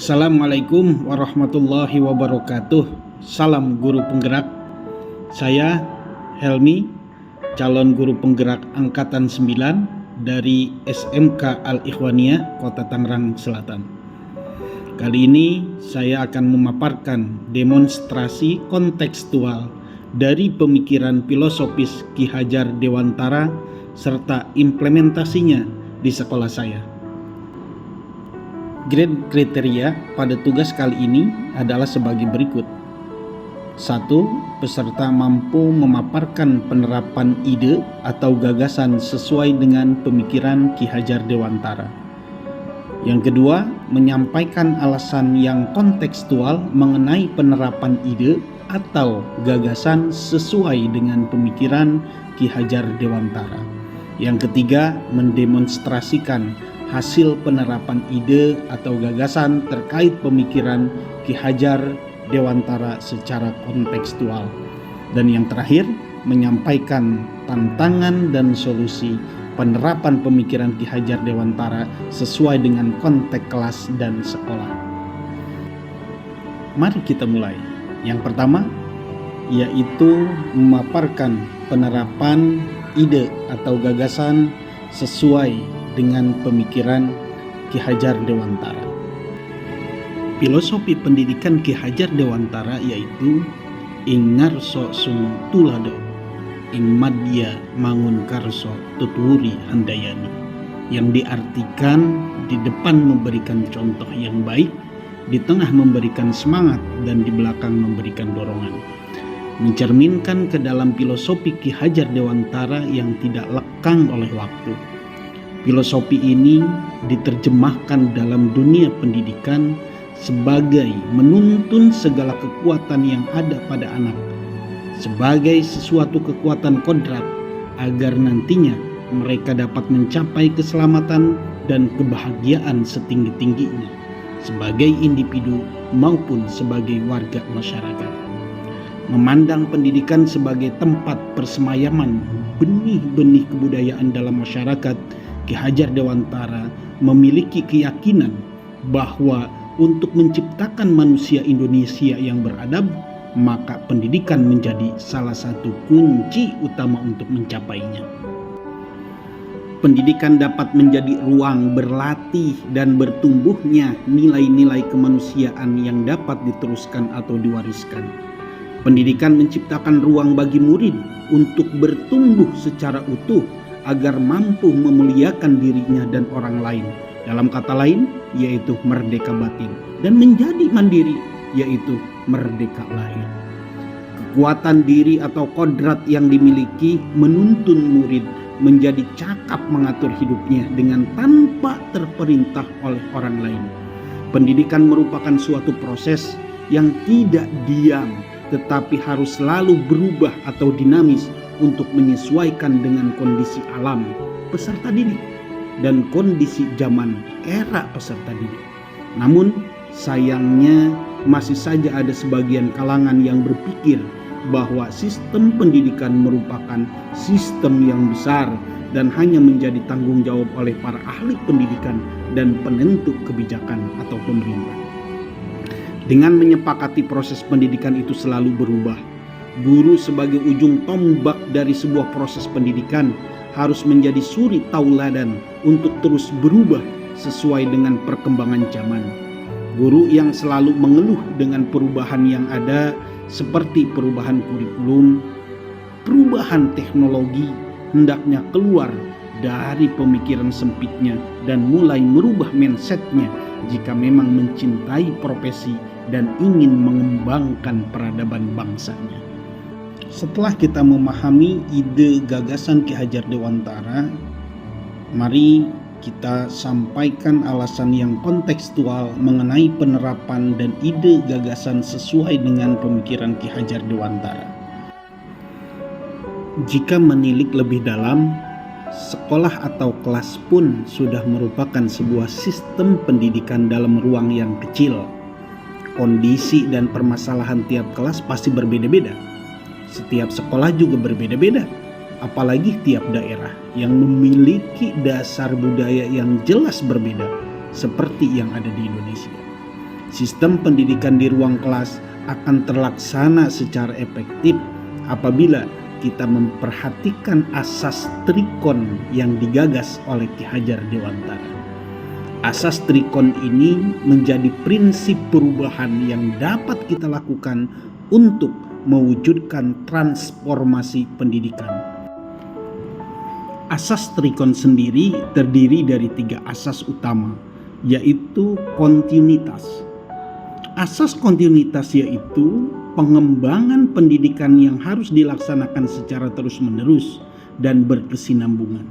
Assalamualaikum warahmatullahi wabarakatuh. Salam guru penggerak. Saya Helmi, calon guru penggerak angkatan 9 dari SMK Al-Ikhwaniyah Kota Tangerang Selatan. Kali ini saya akan memaparkan demonstrasi kontekstual dari pemikiran filosofis Ki Hajar Dewantara serta implementasinya di sekolah saya. Grade kriteria pada tugas kali ini adalah sebagai berikut. 1. Peserta mampu memaparkan penerapan ide atau gagasan sesuai dengan pemikiran Ki Hajar Dewantara. Yang kedua, menyampaikan alasan yang kontekstual mengenai penerapan ide atau gagasan sesuai dengan pemikiran Ki Hajar Dewantara. Yang ketiga, mendemonstrasikan hasil penerapan ide atau gagasan terkait pemikiran Ki Hajar Dewantara secara kontekstual. Dan yang terakhir, menyampaikan tantangan dan solusi penerapan pemikiran Ki Hajar Dewantara sesuai dengan konteks kelas dan sekolah. Mari kita mulai. Yang pertama, yaitu memaparkan penerapan ide atau gagasan sesuai dengan pemikiran Ki Hajar Dewantara. Filosofi pendidikan Ki Hajar Dewantara yaitu ing ngarso sung tulado, ing madya mangun karso tuturi handayani, yang diartikan di depan memberikan contoh yang baik, di tengah memberikan semangat, dan di belakang memberikan dorongan. Mencerminkan ke dalam filosofi Ki Hajar Dewantara yang tidak lekang oleh waktu. Filosofi ini diterjemahkan dalam dunia pendidikan sebagai menuntun segala kekuatan yang ada pada anak sebagai sesuatu kekuatan kodrat agar nantinya mereka dapat mencapai keselamatan dan kebahagiaan setinggi-tingginya sebagai individu maupun sebagai warga masyarakat. Memandang pendidikan sebagai tempat persemayaman benih-benih kebudayaan dalam masyarakat, Ki Hajar Dewantara memiliki keyakinan bahwa untuk menciptakan manusia Indonesia yang beradab, maka pendidikan menjadi salah satu kunci utama untuk mencapainya. Pendidikan dapat menjadi ruang berlatih dan bertumbuhnya nilai-nilai kemanusiaan yang dapat diteruskan atau diwariskan. Pendidikan menciptakan ruang bagi murid untuk bertumbuh secara utuh agar mampu memuliakan dirinya dan orang lain. Dalam kata lain, yaitu merdeka batin, dan menjadi mandiri, yaitu merdeka lahir. Kekuatan diri atau kodrat yang dimiliki menuntun murid menjadi cakap mengatur hidupnya dengan tanpa terperintah oleh orang lain. Pendidikan merupakan suatu proses yang tidak diam, tetapi harus selalu berubah atau dinamis untuk menyesuaikan dengan kondisi alam peserta didik dan kondisi zaman era peserta didik. Namun sayangnya masih saja ada sebagian kalangan yang berpikir bahwa sistem pendidikan merupakan sistem yang besar dan hanya menjadi tanggung jawab oleh para ahli pendidikan dan penentu kebijakan atau pemerintah. Dengan menyepakati proses pendidikan itu selalu berubah, guru sebagai ujung tombak dari sebuah proses pendidikan harus menjadi suri tauladan untuk terus berubah sesuai dengan perkembangan zaman. Guru yang selalu mengeluh dengan perubahan yang ada seperti perubahan kurikulum, perubahan teknologi, hendaknya keluar dari pemikiran sempitnya dan mulai merubah mindsetnya jika memang mencintai profesi dan ingin mengembangkan peradaban bangsanya. Setelah kita memahami ide gagasan Ki Hajar Dewantara, mari kita sampaikan alasan yang kontekstual mengenai penerapan dan ide gagasan sesuai dengan pemikiran Ki Hajar Dewantara. Jika menilik lebih dalam, sekolah atau kelas pun sudah merupakan sebuah sistem pendidikan dalam ruang yang kecil. Kondisi dan permasalahan tiap kelas pasti berbeda-beda. Setiap sekolah juga berbeda-beda, apalagi tiap daerah yang memiliki dasar budaya yang jelas berbeda seperti yang ada di Indonesia. Sistem pendidikan di ruang kelas akan terlaksana secara efektif apabila kita memperhatikan asas trikon yang digagas oleh Ki Hajar Dewantara. Asas trikon ini menjadi prinsip perubahan yang dapat kita lakukan untuk mewujudkan transformasi pendidikan. Asas trikon sendiri terdiri dari 3 asas utama, yaitu kontinuitas. Asas kontinuitas yaitu pengembangan pendidikan yang harus dilaksanakan secara terus-menerus dan berkesinambungan.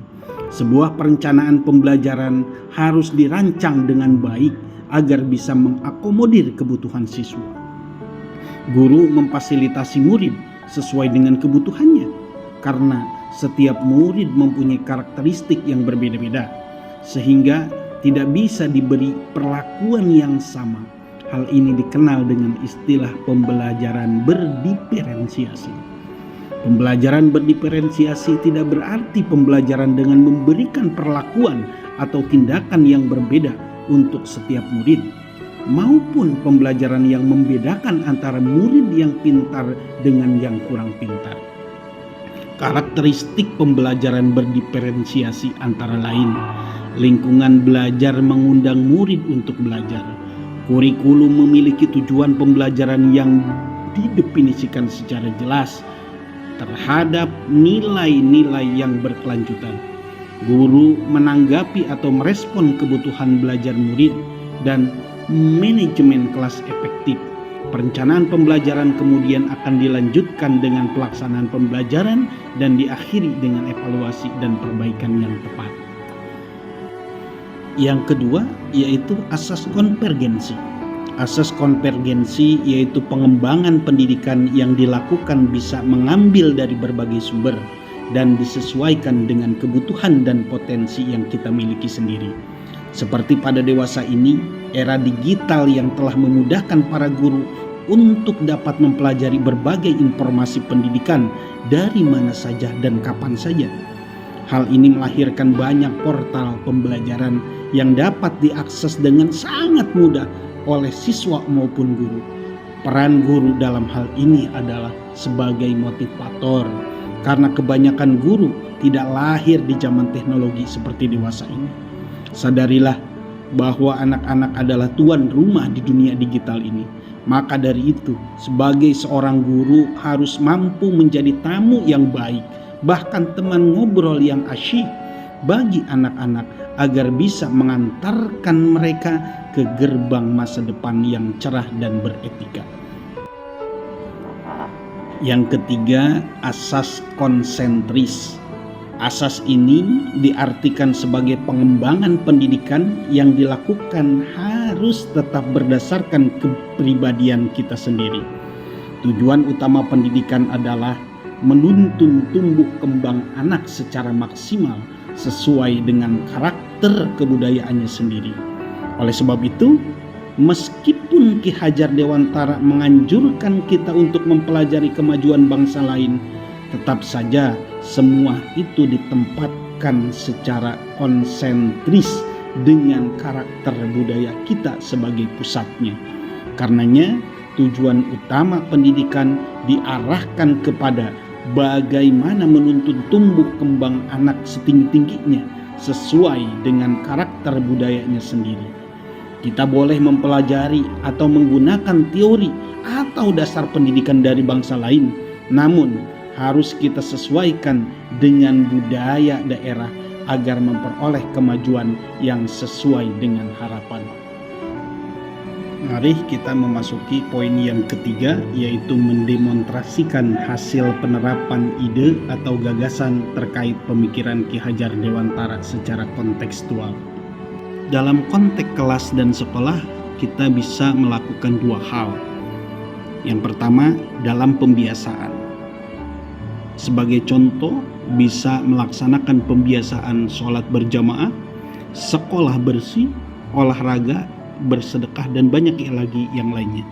Sebuah perencanaan pembelajaran harus dirancang dengan baik agar bisa mengakomodir kebutuhan siswa. Guru memfasilitasi murid sesuai dengan kebutuhannya, karena setiap murid mempunyai karakteristik yang berbeda-beda, sehingga tidak bisa diberi perlakuan yang sama. Hal ini dikenal dengan istilah pembelajaran berdiferensiasi. Pembelajaran berdiferensiasi tidak berarti pembelajaran dengan memberikan perlakuan atau tindakan yang berbeda untuk setiap murid, maupun pembelajaran yang membedakan antara murid yang pintar dengan yang kurang pintar. Karakteristik pembelajaran berdiferensiasi antara lain: lingkungan belajar mengundang murid untuk belajar. Kurikulum memiliki tujuan pembelajaran yang didefinisikan secara jelas terhadap nilai-nilai yang berkelanjutan. Guru menanggapi atau merespon kebutuhan belajar murid dan manajemen kelas efektif. Perencanaan pembelajaran kemudian akan dilanjutkan dengan pelaksanaan pembelajaran dan diakhiri dengan evaluasi dan perbaikan yang tepat. Yang kedua yaitu asas konvergensi. Asas konvergensi yaitu pengembangan pendidikan yang dilakukan bisa mengambil dari berbagai sumber dan disesuaikan dengan kebutuhan dan potensi yang kita miliki sendiri. Seperti pada dewasa ini, era digital yang telah memudahkan para guru untuk dapat mempelajari berbagai informasi pendidikan dari mana saja dan kapan saja. Hal ini melahirkan banyak portal pembelajaran yang dapat diakses dengan sangat mudah oleh siswa maupun guru. Peran guru dalam hal ini adalah sebagai motivator, karena kebanyakan guru tidak lahir di zaman teknologi seperti dewasa ini. Sadarilah bahwa anak-anak adalah tuan rumah di dunia digital ini. Maka dari itu, sebagai seorang guru harus mampu menjadi tamu yang baik, bahkan teman ngobrol yang asyik bagi anak-anak agar bisa mengantarkan mereka ke gerbang masa depan yang cerah dan beretika. Yang ketiga, asas konsentris. Asas ini diartikan sebagai pengembangan pendidikan yang dilakukan harus tetap berdasarkan kepribadian kita sendiri. Tujuan utama pendidikan adalah menuntun tumbuh kembang anak secara maksimal sesuai dengan karakter kebudayaannya sendiri. Oleh sebab itu, meskipun Ki Hajar Dewantara menganjurkan kita untuk mempelajari kemajuan bangsa lain, tetap saja semua itu ditempatkan secara konsentris dengan karakter budaya kita sebagai pusatnya. Karenanya, tujuan utama pendidikan diarahkan kepada bagaimana menuntun tumbuh kembang anak setinggi-tingginya sesuai dengan karakter budayanya sendiri. Kita boleh mempelajari atau menggunakan teori atau dasar pendidikan dari bangsa lain, namun harus kita sesuaikan dengan budaya daerah agar memperoleh kemajuan yang sesuai dengan harapan. Mari kita memasuki poin yang ketiga, yaitu mendemonstrasikan hasil penerapan ide atau gagasan terkait pemikiran Ki Hajar Dewantara secara kontekstual. Dalam konteks kelas dan sekolah, kita bisa melakukan dua hal. Yang pertama, dalam pembiasaan. Sebagai contoh, bisa melaksanakan pembiasaan sholat berjamaah, sekolah bersih, olahraga, bersedekah, dan banyak lagi yang lainnya.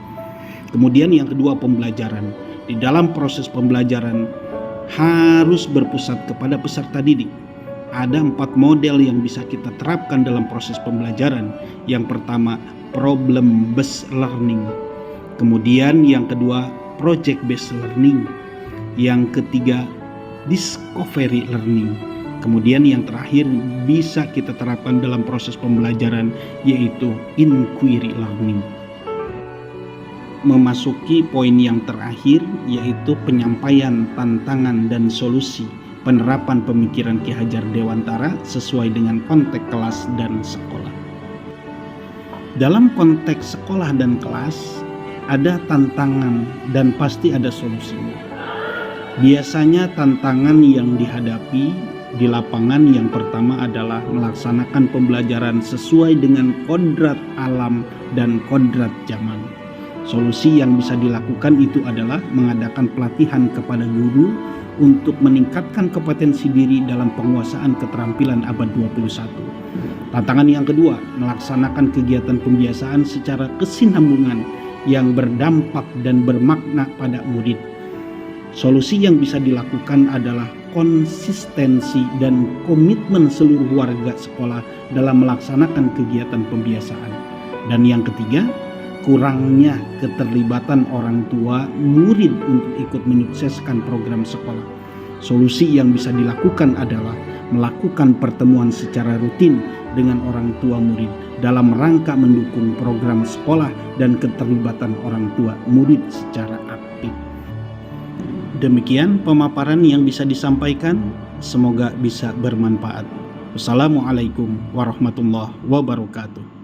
Kemudian yang kedua, pembelajaran. Di dalam proses pembelajaran harus berpusat kepada peserta didik. Ada 4 model yang bisa kita terapkan dalam proses pembelajaran. Yang pertama, problem based learning. Kemudian yang kedua, project based learning. Yang ketiga, discovery learning. Kemudian yang terakhir bisa kita terapkan dalam proses pembelajaran, yaitu inquiry learning. Memasuki poin yang terakhir, yaitu penyampaian tantangan dan solusi penerapan pemikiran Ki Hajar Dewantara sesuai dengan konteks kelas dan sekolah. Dalam konteks sekolah dan kelas, ada tantangan dan pasti ada solusinya. Biasanya tantangan yang dihadapi di lapangan yang pertama adalah melaksanakan pembelajaran sesuai dengan kodrat alam dan kodrat zaman. Solusi yang bisa dilakukan itu adalah mengadakan pelatihan kepada guru untuk meningkatkan kompetensi diri dalam penguasaan keterampilan abad 21. Tantangan yang kedua, melaksanakan kegiatan pembiasaan secara kesinambungan yang berdampak dan bermakna pada murid. Solusi yang bisa dilakukan adalah konsistensi dan komitmen seluruh warga sekolah dalam melaksanakan kegiatan pembiasaan. Dan yang ketiga, kurangnya keterlibatan orang tua murid untuk ikut menyukseskan program sekolah. Solusi yang bisa dilakukan adalah melakukan pertemuan secara rutin dengan orang tua murid dalam rangka mendukung program sekolah dan keterlibatan orang tua murid secara aktif. Demikian pemaparan yang bisa disampaikan, semoga bisa bermanfaat. Wassalamualaikum warahmatullahi wabarakatuh.